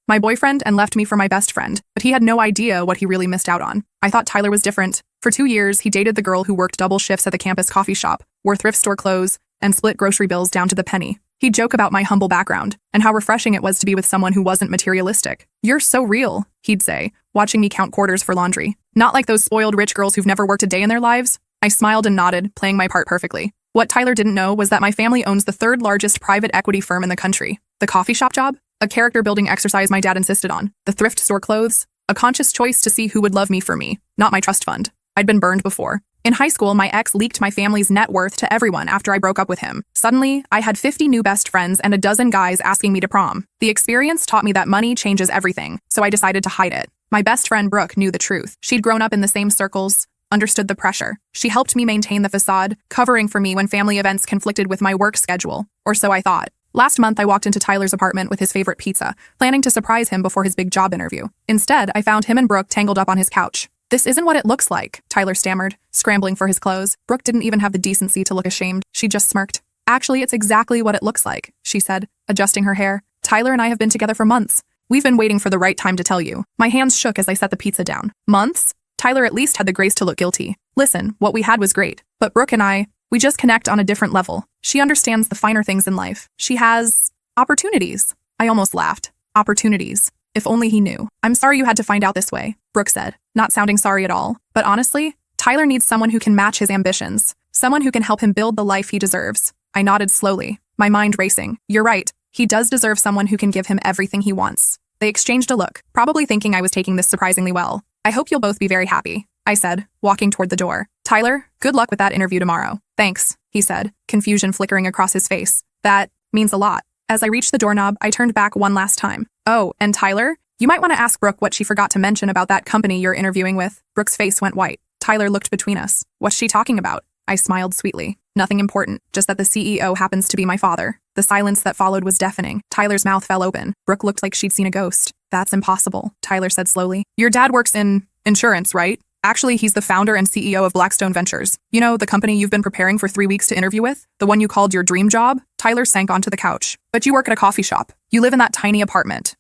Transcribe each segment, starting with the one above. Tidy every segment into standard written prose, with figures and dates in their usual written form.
my boyfriend and left me for my best friend, but he had no idea what he really missed out on. I thought Tyler was different. For 2 years, he dated the girl who worked double shifts at the campus coffee shop, wore thrift store clothes, and split grocery bills down to the penny. He'd joke about my humble background and how refreshing it was to be with someone who wasn't materialistic. "You're so real," he'd say, watching me count quarters for laundry. "Not like those spoiled rich girls who've never worked a day in their lives." I smiled and nodded, playing my part perfectly. What Tyler didn't know was that my family owns the third largest private equity firm in the country. The coffee shop job? A character-building exercise my dad insisted on. The thrift store clothes? A conscious choice to see who would love me for me, not my trust fund. I'd been burned before. In high school, my ex leaked my family's net worth to everyone after I broke up with him. Suddenly, I had 50 new best friends and a dozen guys asking me to prom. The experience taught me that money changes everything, so I decided to hide it. My best friend Brooke knew the truth. She'd grown up in the same circles, understood the pressure. She helped me maintain the facade, covering for me when family events conflicted with my work schedule, or so I thought. Last month, I walked into Tyler's apartment with his favorite pizza, planning to surprise him before his big job interview. Instead, I found him and Brooke tangled up on his couch. "This isn't what it looks like," Tyler stammered, scrambling for his clothes. Brooke didn't even have the decency to look ashamed. She just smirked. "Actually, it's exactly what it looks like," she said, adjusting her hair. "Tyler and I have been together for months. We've been waiting for the right time to tell you." My hands shook as I set the pizza down. Months? Tyler at least had the grace to look guilty. "Listen, what we had was great, but Brooke and we just connect on a different level. She understands the finer things in life. She has opportunities." I almost laughed. Opportunities. If only he knew. "I'm sorry you had to find out this way," Brooke said, not sounding sorry at all. "But honestly, Tyler needs someone who can match his ambitions, someone who can help him build the life he deserves." I nodded slowly, my mind racing. "You're right. He does deserve someone who can give him everything he wants." They exchanged a look, probably thinking I was taking this surprisingly well. "I hope you'll both be very happy," I said, walking toward the door. "Tyler, good luck with that interview tomorrow." "Thanks," he said, confusion flickering across his face. "That means a lot." As I reached the doorknob, I turned back one last time. "Oh, and Tyler, you might want to ask Brooke what she forgot to mention about that company you're interviewing with." Brooke's face went white. Tyler looked between us. "What's she talking about?" I smiled sweetly. "Nothing important, just that the CEO happens to be my father." The silence that followed was deafening. Tyler's mouth fell open. Brooke looked like she'd seen a ghost. "That's impossible," Tyler said slowly. "Your dad works in insurance, right? Actually, he's the founder and CEO of Blackstone Ventures. You know, the company you've been preparing for 3 weeks to interview with? The one you called your dream job?" Tyler sank onto the couch. "But you work at a coffee shop. You live in that tiny apartment.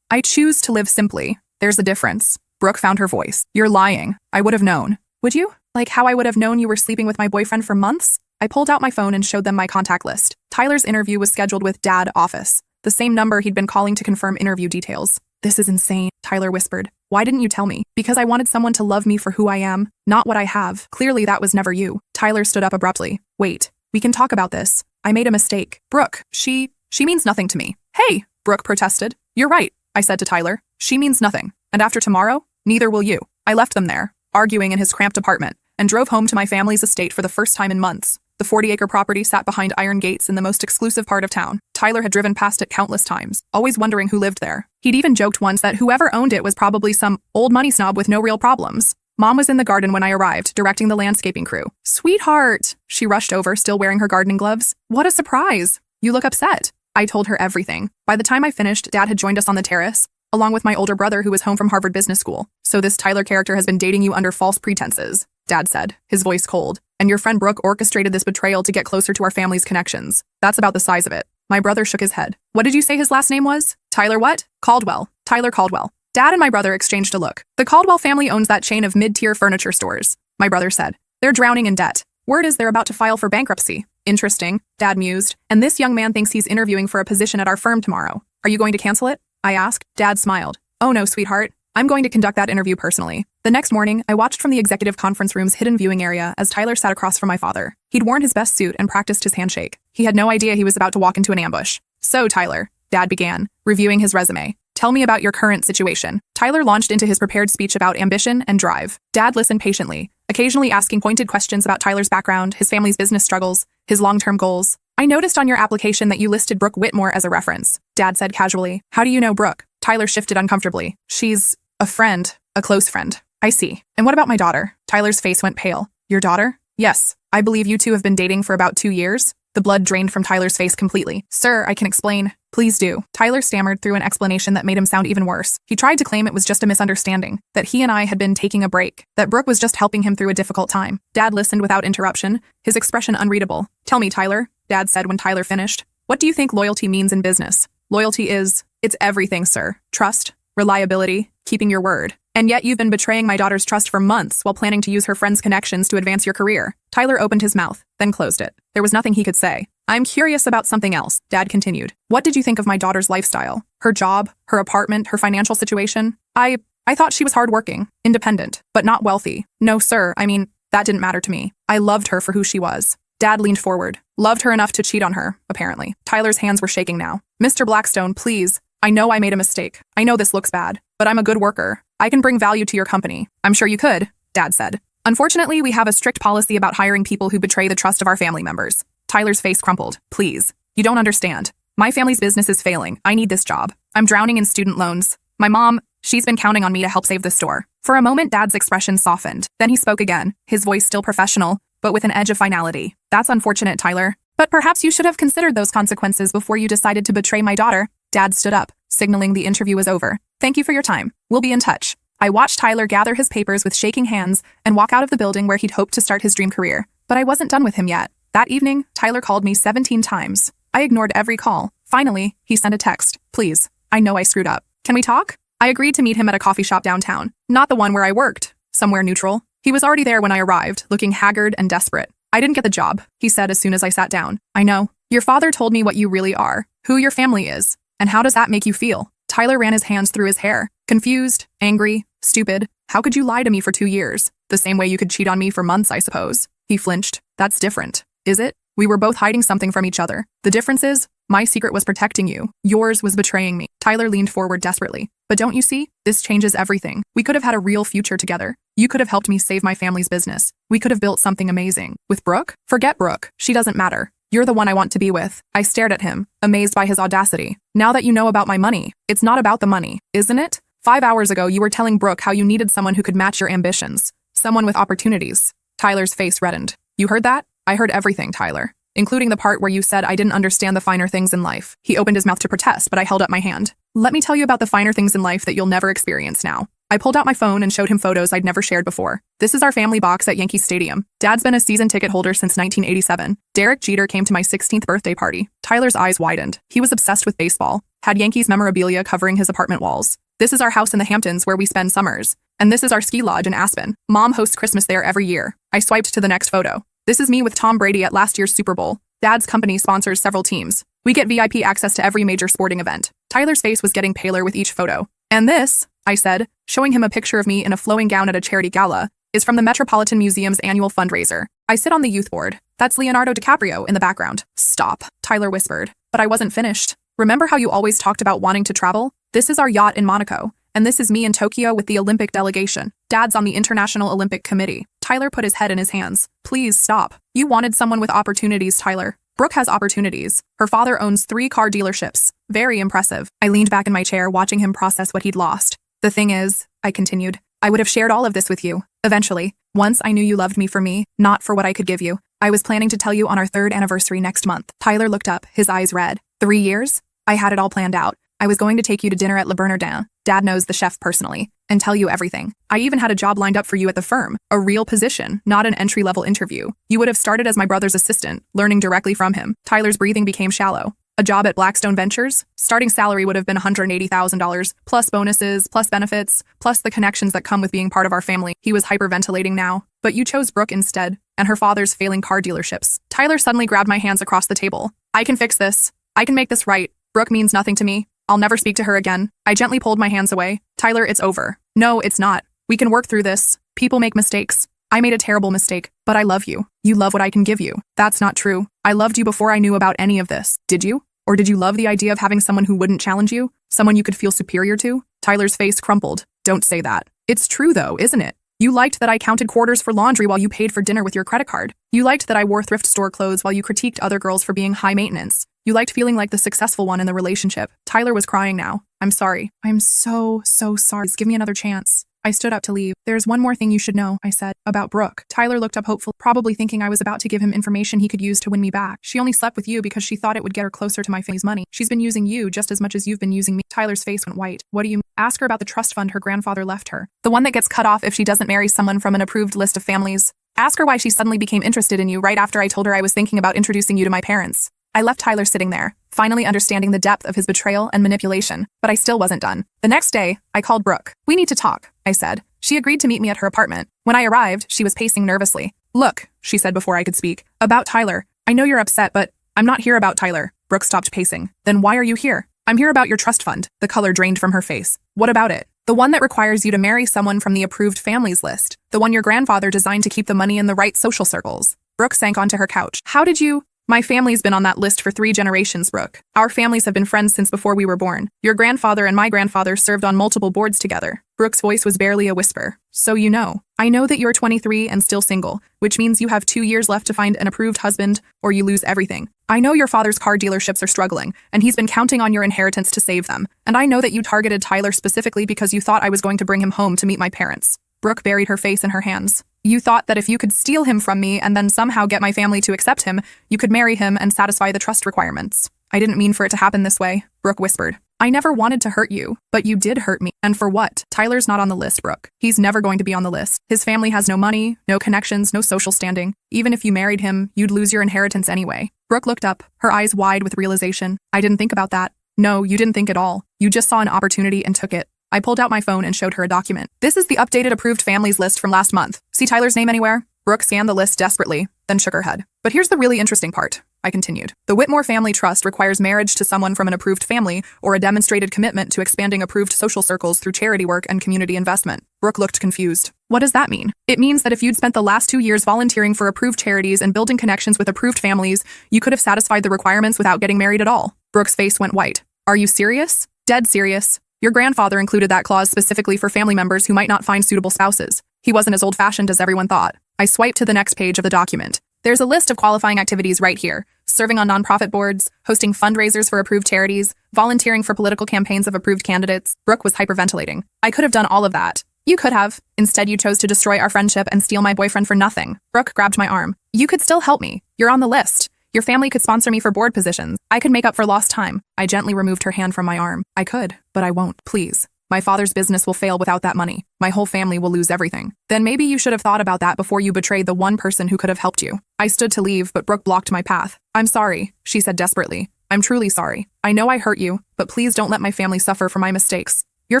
I choose to live simply. There's a difference." Brooke found her voice. "You're lying. I would have known." "Would you? Like how I would have known you were sleeping with my boyfriend for months?" I pulled out my phone and showed them my contact list. Tyler's interview was scheduled with Dad Office, the same number he'd been calling to confirm interview details. "This is insane," Tyler whispered. "Why didn't you tell me?" "Because I wanted someone to love me for who I am, not what I have. Clearly that was never you." Tyler stood up abruptly. "Wait, we can talk about this. I made a mistake. Brooke, she means nothing to me." "Hey," Brooke protested. "You're right," I said to Tyler. "She means nothing. And after tomorrow, neither will you." I left them there, arguing in his cramped apartment, and drove home to my family's estate for the first time in months. The 40-acre property sat behind iron gates in the most exclusive part of town. Tyler had driven past it countless times, always wondering who lived there. He'd even joked once that whoever owned it was probably some old money snob with no real problems. Mom was in the garden when I arrived, directing the landscaping crew. "Sweetheart," she rushed over, still wearing her gardening gloves. "What a surprise. You look upset." I told her everything. By the time I finished, Dad had joined us on the terrace, along with my older brother who was home from Harvard Business School. "So this Tyler character has been dating you under false pretenses," Dad said, his voice cold. "And your friend Brooke orchestrated this betrayal to get closer to our family's connections. That's about the size of it." My brother shook his head. "What did you say his last name was?" "Tyler what?" "Caldwell. Tyler Caldwell." Dad and my brother exchanged a look. "The Caldwell family owns that chain of mid-tier furniture stores," my brother said. "They're drowning in debt. Word is they're about to file for bankruptcy." "Interesting," Dad mused. "And this young man thinks he's interviewing for a position at our firm tomorrow. Are you going to cancel it?" I asked. Dad smiled. "Oh no, sweetheart. I'm going to conduct that interview personally." The next morning, I watched from the executive conference room's hidden viewing area as Tyler sat across from my father. He'd worn his best suit and practiced his handshake. He had no idea he was about to walk into an ambush. "So, Tyler," Dad began, reviewing his resume. "Tell me about your current situation." Tyler launched into his prepared speech about ambition and drive. Dad listened patiently, occasionally asking pointed questions about Tyler's background, his family's business struggles, his long-term goals. "I noticed on your application that you listed Brooke Whitmore as a reference," Dad said casually. "How do you know Brooke?" Tyler shifted uncomfortably. "She's a friend, a close friend." "I see. And what about my daughter?" Tyler's face went pale. "Your daughter?" "Yes. I believe you two have been dating for about 2 years." The blood drained from Tyler's face completely. "Sir, I can explain." "Please do." Tyler stammered through an explanation that made him sound even worse. He tried to claim it was just a misunderstanding, that he and I had been taking a break, that Brooke was just helping him through a difficult time. Dad listened without interruption, his expression unreadable. "Tell me, Tyler," Dad said when Tyler finished. "What do you think loyalty means in business?" "Loyalty is..." It's everything, sir. Trust, reliability, keeping your word. And yet you've been betraying my daughter's trust for months while planning to use her friend's connections to advance your career. Tyler opened his mouth, then closed it. There was nothing he could say. I'm curious about something else, Dad continued. What did you think of my daughter's lifestyle? Her job, her apartment, her financial situation? I thought she was hardworking, independent, but not wealthy. No, sir, I mean, that didn't matter to me. I loved her for who she was. Dad leaned forward. Loved her enough to cheat on her, apparently. Tyler's hands were shaking now. Mr. Blackstone, please. I know I made a mistake. I know this looks bad, but I'm a good worker. I can bring value to your company. I'm sure you could, Dad said. Unfortunately, we have a strict policy about hiring people who betray the trust of our family members. Tyler's face crumpled. Please. You don't understand. My family's business is failing. I need this job. I'm drowning in student loans. My mom, she's been counting on me to help save the store. For a moment, Dad's expression softened. Then he spoke again, his voice still professional, but with an edge of finality. That's unfortunate, Tyler. But perhaps you should have considered those consequences before you decided to betray my daughter. Dad stood up, signaling the interview was over. Thank you for your time. We'll be in touch. I watched Tyler gather his papers with shaking hands and walk out of the building where he'd hoped to start his dream career. But I wasn't done with him yet. That evening, Tyler called me 17 times. I ignored every call. Finally, he sent a text. Please, I know I screwed up. Can we talk? I agreed to meet him at a coffee shop downtown. Not the one where I worked. Somewhere neutral. He was already there when I arrived, looking haggard and desperate. I didn't get the job, he said as soon as I sat down. I know. Your father told me what you really are, who your family is, and how does that make you feel? Tyler ran his hands through his hair. Confused, angry, stupid. How could you lie to me for 2 years? The same way you could cheat on me for months, I suppose. He flinched. That's different. Is it? We were both hiding something from each other. The difference is, my secret was protecting you. Yours was betraying me. Tyler leaned forward desperately. But don't you see? This changes everything. We could have had a real future together. You could have helped me save my family's business. We could have built something amazing. With Brooke? Forget Brooke. She doesn't matter. You're the one I want to be with. I stared at him, amazed by his audacity. Now that you know about my money, it's not about the money, isn't it? 5 hours ago, you were telling Brooke how you needed someone who could match your ambitions. Someone with opportunities. Tyler's face reddened. You heard that? I heard everything, Tyler. Including the part where you said I didn't understand the finer things in life. He opened his mouth to protest, but I held up my hand. Let me tell you about the finer things in life that you'll never experience now. I pulled out my phone and showed him photos I'd never shared before. This is our family box at Yankee Stadium. Dad's been a season ticket holder since 1987. Derek Jeter came to my 16th birthday party. Tyler's eyes widened. He was obsessed with baseball. Had Yankees memorabilia covering his apartment walls. This is our house in the Hamptons where we spend summers. And this is our ski lodge in Aspen. Mom hosts Christmas there every year. I swiped to the next photo. This is me with Tom Brady at last year's Super Bowl. Dad's company sponsors several teams. We get VIP access to every major sporting event. Tyler's face was getting paler with each photo. And this, I said, showing him a picture of me in a flowing gown at a charity gala, is from the Metropolitan Museum's annual fundraiser. I sit on the youth board. That's Leonardo DiCaprio in the background. Stop, Tyler whispered. But I wasn't finished. Remember how you always talked about wanting to travel? This is our yacht in Monaco. And this is me in Tokyo with the Olympic delegation. Dad's on the International Olympic Committee. Tyler put his head in his hands. Please stop. You wanted someone with opportunities, Tyler. Brooke has opportunities. Her father owns 3 car dealerships. Very impressive. I leaned back in my chair, watching him process what he'd lost. The thing is, I continued, I would have shared all of this with you. Eventually. Once I knew you loved me for me, not for what I could give you. I was planning to tell you on our 3rd anniversary next month. Tyler looked up, his eyes red. 3 years? I had it all planned out. I was going to take you to dinner at Le Bernardin. Dad knows the chef personally, and tell you everything. I even had a job lined up for you at the firm, a real position, not an entry-level interview. You would have started as my brother's assistant, learning directly from him. Tyler's breathing became shallow. A job at Blackstone Ventures? Starting salary would have been $180,000, plus bonuses, plus benefits, plus the connections that come with being part of our family. He was hyperventilating now. But you chose Brooke instead, and her father's failing car dealerships. Tyler suddenly grabbed my hands across the table. I can fix this. I can make this right. Brooke means nothing to me. I'll never speak to her again. I gently pulled my hands away. Tyler, it's over. No, it's not. We can work through this. People make mistakes. I made a terrible mistake, but I love you. You love what I can give you. That's not true. I loved you before I knew about any of this. Did you? Or did you love the idea of having someone who wouldn't challenge you? Someone you could feel superior to? Tyler's face crumpled. Don't say that. It's true though, isn't it? You liked that I counted quarters for laundry while you paid for dinner with your credit card. You liked that I wore thrift store clothes while you critiqued other girls for being high maintenance. You liked feeling like the successful one in the relationship. Tyler was crying now. I'm sorry. I'm so sorry. Give me another chance. I stood up to leave. There's one more thing you should know, I said, about Brooke. Tyler looked up hopeful, probably thinking I was about to give him information he could use to win me back. She only slept with you because she thought it would get her closer to my family's money. She's been using you just as much as you've been using me. Tyler's face went white. What do you mean? Ask her about the trust fund her grandfather left her. The one that gets cut off if she doesn't marry someone from an approved list of families. Ask her why she suddenly became interested in you right after I told her I was thinking about introducing you to my parents. I left Tyler sitting there, finally understanding the depth of his betrayal and manipulation, but I still wasn't done. The next day, I called Brooke. "We need to talk," I said. She agreed to meet me at her apartment. When I arrived, she was pacing nervously. "Look," she said before I could speak, "about Tyler. I know you're upset, but I'm not here about Tyler." Brooke stopped pacing. "Then why are you here?" "I'm here about your trust fund." The color drained from her face. "What about it?" "The one that requires you to marry someone from the approved families list. The one your grandfather designed to keep the money in the right social circles." Brooke sank onto her couch. "How did you—" "My family's been on that list for 3 generations, Brooke. Our families have been friends since before we were born. Your grandfather and my grandfather served on multiple boards together." Brooke's voice was barely a whisper. "So you know. I know that you're 23 and still single, which means you have 2 years left to find an approved husband, or you lose everything. I know your father's car dealerships are struggling, and he's been counting on your inheritance to save them. And I know that you targeted Tyler specifically because you thought I was going to bring him home to meet my parents." Brooke buried her face in her hands. "You thought that if you could steal him from me and then somehow get my family to accept him, you could marry him and satisfy the trust requirements." "I didn't mean for it to happen this way," Brooke whispered. "I never wanted to hurt you, but you did hurt me. And for what?" "Tyler's not on the list, Brooke. He's never going to be on the list. His family has no money, no connections, no social standing. Even if you married him, you'd lose your inheritance anyway." Brooke looked up, her eyes wide with realization. "I didn't think about that." "No, you didn't think at all. You just saw an opportunity and took it." I pulled out my phone and showed her a document. "This is the updated approved families list from last month. See Tyler's name anywhere?" Brooke scanned the list desperately, then shook her head. "But here's the really interesting part," I continued. "The Whitmore Family Trust requires marriage to someone from an approved family or a demonstrated commitment to expanding approved social circles through charity work and community investment." Brooke looked confused. "What does that mean?" "It means that if you'd spent the last 2 years volunteering for approved charities and building connections with approved families, you could have satisfied the requirements without getting married at all." Brooke's face went white. "Are you serious?" "Dead serious. Your grandfather included that clause specifically for family members who might not find suitable spouses. He wasn't as old-fashioned as everyone thought." I swiped to the next page of the document. "There's a list of qualifying activities right here. Serving on nonprofit boards, hosting fundraisers for approved charities, volunteering for political campaigns of approved candidates." Brooke was hyperventilating. "I could have done all of that." "You could have. Instead, you chose to destroy our friendship and steal my boyfriend for nothing." Brooke grabbed my arm. "You could still help me. You're on the list. Your family could sponsor me for board positions. I could make up for lost time." I gently removed her hand from my arm. "I could, but I won't. Please. My father's business will fail without that money. My whole family will lose everything." "Then maybe you should have thought about that before you betrayed the one person who could have helped you." I stood to leave, but Brooke blocked my path. "I'm sorry," she said desperately. "I'm truly sorry. I know I hurt you, but please don't let my family suffer for my mistakes." "Your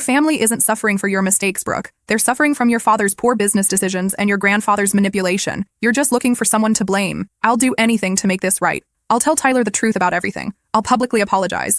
family isn't suffering for your mistakes, Brooke. They're suffering from your father's poor business decisions and your grandfather's manipulation. You're just looking for someone to blame. I'll do anything to make this right. I'll tell Tyler the truth about everything. I'll publicly apologize.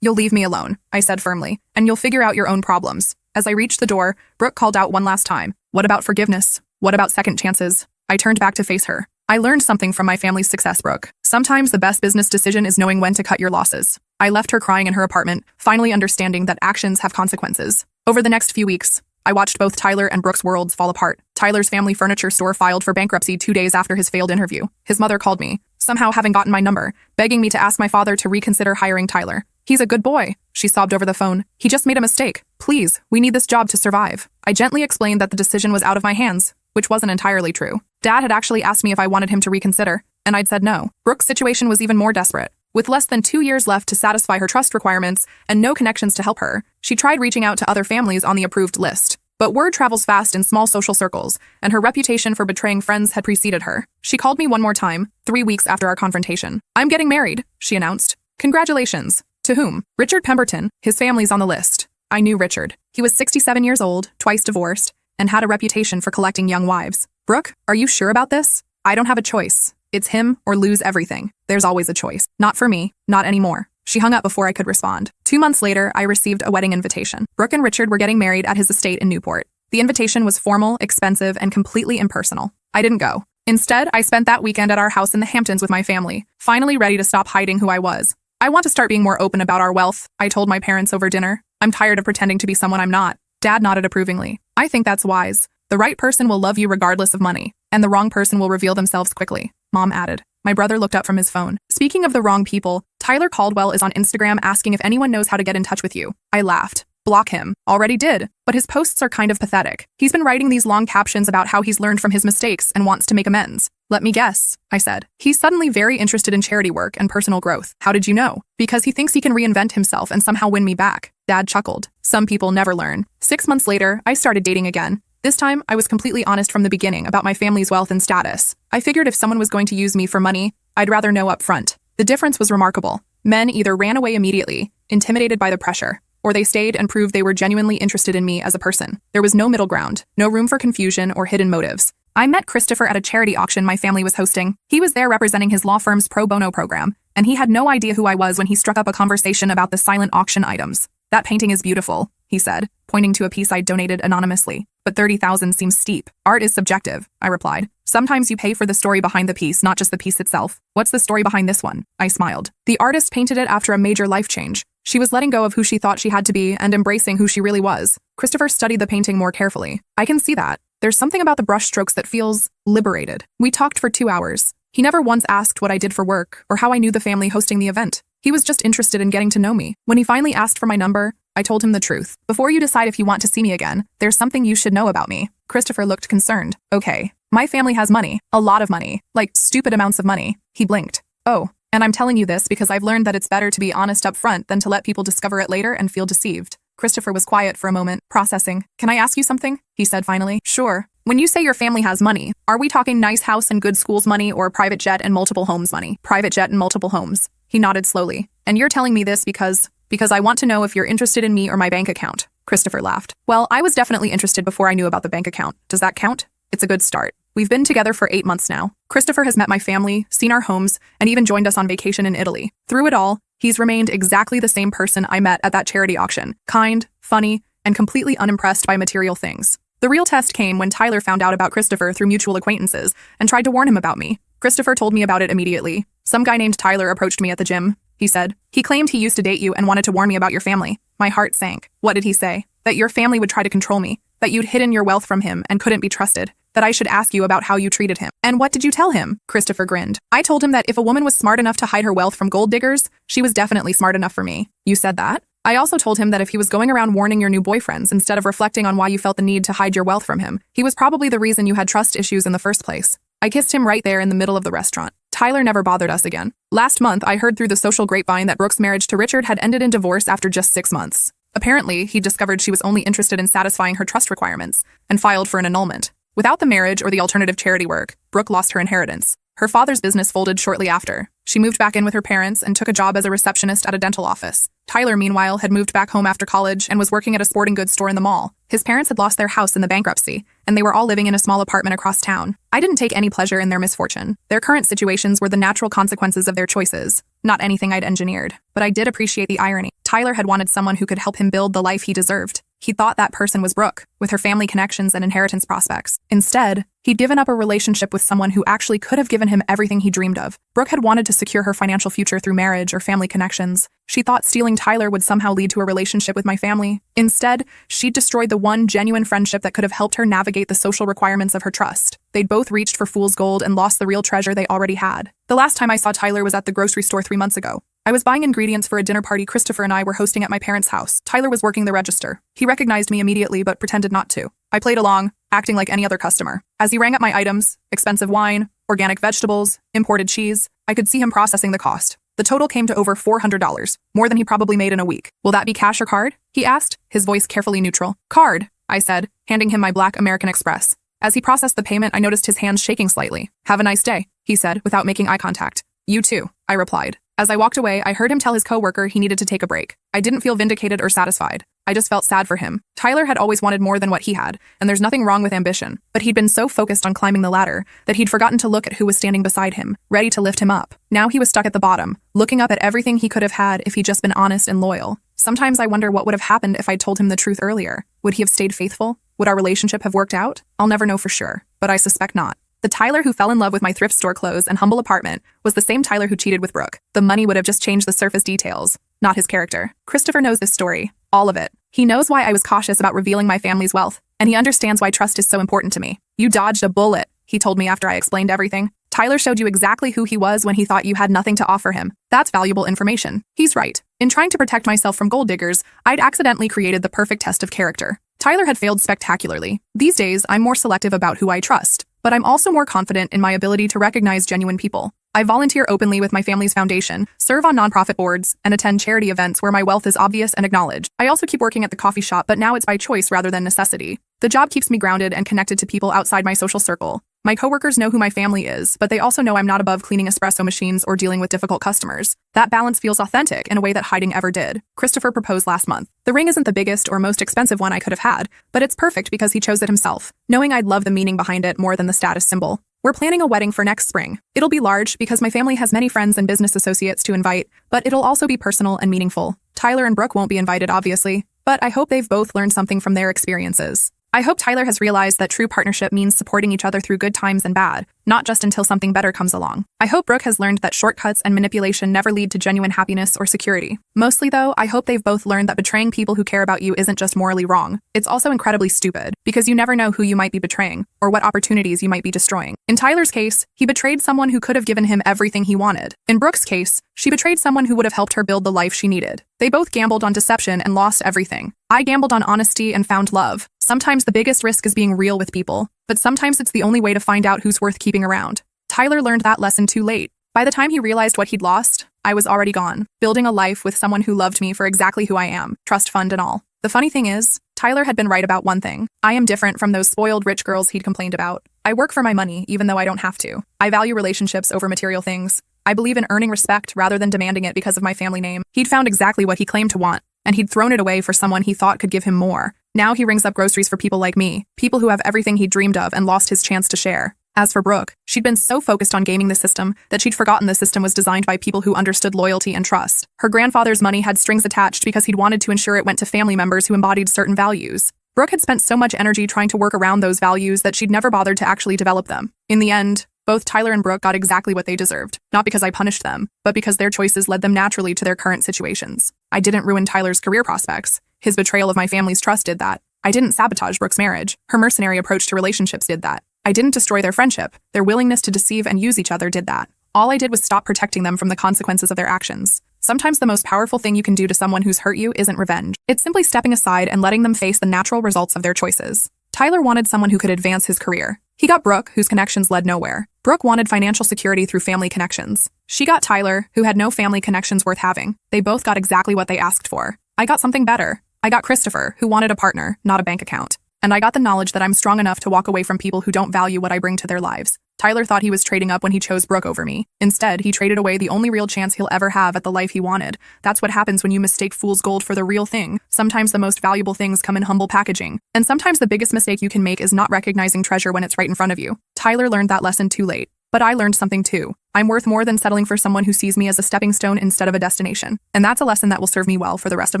You'll leave me alone," I said firmly, "and you'll figure out your own problems." As I reached the door, Brooke called out one last time. "What about forgiveness? What about second chances?" I turned back to face her. "I learned something from my family's success, Brooke. Sometimes the best business decision is knowing when to cut your losses." I left her crying in her apartment, finally understanding that actions have consequences. Over the next few weeks, I watched both Tyler and Brooke's worlds fall apart. Tyler's family furniture store filed for bankruptcy 2 days after his failed interview. His mother called me, somehow having gotten my number, begging me to ask my father to reconsider hiring Tyler. "He's a good boy," she sobbed over the phone. "He just made a mistake. Please, we need this job to survive." I gently explained that the decision was out of my hands, which wasn't entirely true. Dad had actually asked me if I wanted him to reconsider, and I'd said no. Brooke's situation was even more desperate. With less than 2 years left to satisfy her trust requirements and no connections to help her, she tried reaching out to other families on the approved list. But word travels fast in small social circles, and her reputation for betraying friends had preceded her. She called me one more time, 3 weeks after our confrontation. "I'm getting married," she announced. "Congratulations." "To whom?" "Richard Pemberton. His family's on the list." I knew Richard. He was 67 years old, twice divorced, and had a reputation for collecting young wives. "Brooke, are you sure about this?" "I don't have a choice. It's him or lose everything. There's always a choice. Not for me, not anymore." She hung up before I could respond. 2 months later, I received a wedding invitation. Brooke and Richard were getting married at his estate in Newport. The invitation was formal, expensive, and completely impersonal. I didn't go. Instead, I spent that weekend at our house in the Hamptons with my family, finally ready to stop hiding who I was. "I want to start being more open about our wealth," I told my parents over dinner. "I'm tired of pretending to be someone I'm not." Dad nodded approvingly. "I think that's wise. The right person will love you regardless of money, and the wrong person will reveal themselves quickly," Mom added. My brother looked up from his phone. "Speaking of the wrong people, Tyler Caldwell is on Instagram asking if anyone knows how to get in touch with you." I laughed. "Block him." "Already did. But his posts are kind of pathetic. He's been writing these long captions about how he's learned from his mistakes and wants to make amends." "Let me guess," I said. "He's suddenly very interested in charity work and personal growth." "How did you know?" "Because he thinks he can reinvent himself and somehow win me back." Dad chuckled. "Some people never learn." 6 months later, I started dating again. This time, I was completely honest from the beginning about my family's wealth and status. I figured if someone was going to use me for money, I'd rather know up front. The difference was remarkable. Men either ran away immediately, intimidated by the pressure, or they stayed and proved they were genuinely interested in me as a person. There was no middle ground, no room for confusion or hidden motives. I met Christopher at a charity auction my family was hosting. He was there representing his law firm's pro bono program, and he had no idea who I was when he struck up a conversation about the silent auction items. "That painting is beautiful," he said, pointing to a piece I'd donated anonymously. "But 30,000 seems steep." "Art is subjective," I replied. "Sometimes you pay for the story behind the piece, not just the piece itself." "What's the story behind this one?" I smiled. "The artist painted it after a major life change. She was letting go of who she thought she had to be and embracing who she really was." Christopher studied the painting more carefully. "I can see that. There's something about the brushstrokes that feels liberated." We talked for 2 hours. He never once asked what I did for work or how I knew the family hosting the event. He was just interested in getting to know me. When he finally asked for my number, I told him the truth. "Before you decide if you want to see me again, there's something you should know about me." Christopher looked concerned. "Okay. My family has money. A lot of money. Like stupid amounts of money." He blinked. "Oh. And I'm telling you this because I've learned that it's better to be honest up front than to let people discover it later and feel deceived." Christopher was quiet for a moment, processing. "Can I ask you something?" he said finally. "Sure. When you say your family has money, are we talking nice house and good schools money or private jet and multiple homes money?" "Private jet and multiple homes." He nodded slowly. "And you're telling me this because I want to know if you're interested in me or my bank account." Christopher laughed. "Well, I was definitely interested before I knew about the bank account. Does that count?" "It's a good start. We've been together for 8 months now. Christopher has met my family, seen our homes, and even joined us on vacation in Italy. Through it all, he's remained exactly the same person I met at that charity auction. Kind, funny, and completely unimpressed by material things." The real test came when Tyler found out about Christopher through mutual acquaintances and tried to warn him about me. Christopher told me about it immediately. "Some guy named Tyler approached me at the gym," he said. "He claimed he used to date you and wanted to warn me about your family." My heart sank. "What did he say?" "That your family would try to control me, that you'd hidden your wealth from him and couldn't be trusted, that I should ask you about how you treated him." "And what did you tell him?" Christopher grinned. "I told him that if a woman was smart enough to hide her wealth from gold diggers, she was definitely smart enough for me." "You said that?" "I also told him that if he was going around warning your new boyfriends instead of reflecting on why you felt the need to hide your wealth from him, he was probably the reason you had trust issues in the first place." I kissed him right there in the middle of the restaurant. Tyler never bothered us again. Last month, I heard through the social grapevine that Brooke's marriage to Richard had ended in divorce after just 6 months. Apparently, he discovered she was only interested in satisfying her trust requirements and filed for an annulment. Without the marriage or the alternative charity work, Brooke lost her inheritance. Her father's business folded shortly after. She moved back in with her parents and took a job as a receptionist at a dental office. Tyler, meanwhile, had moved back home after college and was working at a sporting goods store in the mall. His parents had lost their house in the bankruptcy, and they were all living in a small apartment across town. I didn't take any pleasure in their misfortune. Their current situations were the natural consequences of their choices, not anything I'd engineered. But I did appreciate the irony. Tyler had wanted someone who could help him build the life he deserved. He thought that person was Brooke, with her family connections and inheritance prospects. Instead, he'd given up a relationship with someone who actually could have given him everything he dreamed of. Brooke had wanted to secure her financial future through marriage or family connections. She thought stealing Tyler would somehow lead to a relationship with my family. Instead, she'd destroyed the one genuine friendship that could have helped her navigate the social requirements of her trust. They'd both reached for fool's gold and lost the real treasure they already had. The last time I saw Tyler was at the grocery store 3 months ago. I was buying ingredients for a dinner party Christopher and I were hosting at my parents' house. Tyler was working the register. He recognized me immediately but pretended not to. I played along, acting like any other customer. As he rang up my items, expensive wine, organic vegetables, imported cheese, I could see him processing the cost. The total came to over $400, more than he probably made in a week. "Will that be cash or card?" he asked, his voice carefully neutral. "Card," I said, handing him my black American Express. As he processed the payment, I noticed his hands shaking slightly. "Have a nice day," he said, without making eye contact. "You too," I replied. As I walked away, I heard him tell his coworker he needed to take a break. I didn't feel vindicated or satisfied. I just felt sad for him. Tyler had always wanted more than what he had, and there's nothing wrong with ambition. But he'd been so focused on climbing the ladder that he'd forgotten to look at who was standing beside him, ready to lift him up. Now he was stuck at the bottom, looking up at everything he could have had if he'd just been honest and loyal. Sometimes I wonder what would have happened if I'd told him the truth earlier. Would he have stayed faithful? Would our relationship have worked out? I'll never know for sure, but I suspect not. The Tyler who fell in love with my thrift store clothes and humble apartment was the same Tyler who cheated with Brooke. The money would have just changed the surface details, not his character. Christopher knows this story, all of it. He knows why I was cautious about revealing my family's wealth, and he understands why trust is so important to me. "You dodged a bullet," he told me after I explained everything. "Tyler showed you exactly who he was when he thought you had nothing to offer him. That's valuable information." He's right. In trying to protect myself from gold diggers, I'd accidentally created the perfect test of character. Tyler had failed spectacularly. These days, I'm more selective about who I trust, but I'm also more confident in my ability to recognize genuine people. I volunteer openly with my family's foundation, serve on nonprofit boards, and attend charity events where my wealth is obvious and acknowledged. I also keep working at the coffee shop, but now it's by choice rather than necessity. The job keeps me grounded and connected to people outside my social circle. My coworkers know who my family is, but they also know I'm not above cleaning espresso machines or dealing with difficult customers. That balance feels authentic in a way that hiding ever did. Christopher proposed last month. The ring isn't the biggest or most expensive one I could have had, but it's perfect because he chose it himself, knowing I'd love the meaning behind it more than the status symbol. We're planning a wedding for next spring. It'll be large because my family has many friends and business associates to invite, but it'll also be personal and meaningful. Tyler and Brooke won't be invited, obviously, but I hope they've both learned something from their experiences. I hope Tyler has realized that true partnership means supporting each other through good times and bad, not just until something better comes along. I hope Brooke has learned that shortcuts and manipulation never lead to genuine happiness or security. Mostly though, I hope they've both learned that betraying people who care about you isn't just morally wrong. It's also incredibly stupid, because you never know who you might be betraying, or what opportunities you might be destroying. In Tyler's case, he betrayed someone who could have given him everything he wanted. In Brooke's case, she betrayed someone who would have helped her build the life she needed. They both gambled on deception and lost everything. I gambled on honesty and found love. Sometimes the biggest risk is being real with people, but sometimes it's the only way to find out who's worth keeping around. Tyler learned that lesson too late. By the time he realized what he'd lost, I was already gone, building a life with someone who loved me for exactly who I am, trust fund and all. The funny thing is, Tyler had been right about one thing. I am different from those spoiled rich girls he'd complained about. I work for my money, even though I don't have to. I value relationships over material things. I believe in earning respect rather than demanding it because of my family name. He'd found exactly what he claimed to want, and he'd thrown it away for someone he thought could give him more. Now he rings up groceries for people like me, people who have everything he dreamed of and lost his chance to share. As for Brooke, she'd been so focused on gaming the system that she'd forgotten the system was designed by people who understood loyalty and trust. Her grandfather's money had strings attached because he'd wanted to ensure it went to family members who embodied certain values. Brooke had spent so much energy trying to work around those values that she'd never bothered to actually develop them. In the end, both Tyler and Brooke got exactly what they deserved, not because I punished them, but because their choices led them naturally to their current situations. I didn't ruin Tyler's career prospects. His betrayal of my family's trust did that. I didn't sabotage Brooke's marriage. Her mercenary approach to relationships did that. I didn't destroy their friendship. Their willingness to deceive and use each other did that. All I did was stop protecting them from the consequences of their actions. Sometimes the most powerful thing you can do to someone who's hurt you isn't revenge. It's simply stepping aside and letting them face the natural results of their choices. Tyler wanted someone who could advance his career. He got Brooke, whose connections led nowhere. Brooke wanted financial security through family connections. She got Tyler, who had no family connections worth having. They both got exactly what they asked for. I got something better. I got Christopher, who wanted a partner, not a bank account. And I got the knowledge that I'm strong enough to walk away from people who don't value what I bring to their lives. Tyler thought he was trading up when he chose Brooke over me. Instead, he traded away the only real chance he'll ever have at the life he wanted. That's what happens when you mistake fool's gold for the real thing. Sometimes the most valuable things come in humble packaging. And sometimes the biggest mistake you can make is not recognizing treasure when it's right in front of you. Tyler learned that lesson too late. But I learned something too. I'm worth more than settling for someone who sees me as a stepping stone instead of a destination. And that's a lesson that will serve me well for the rest of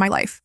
my life.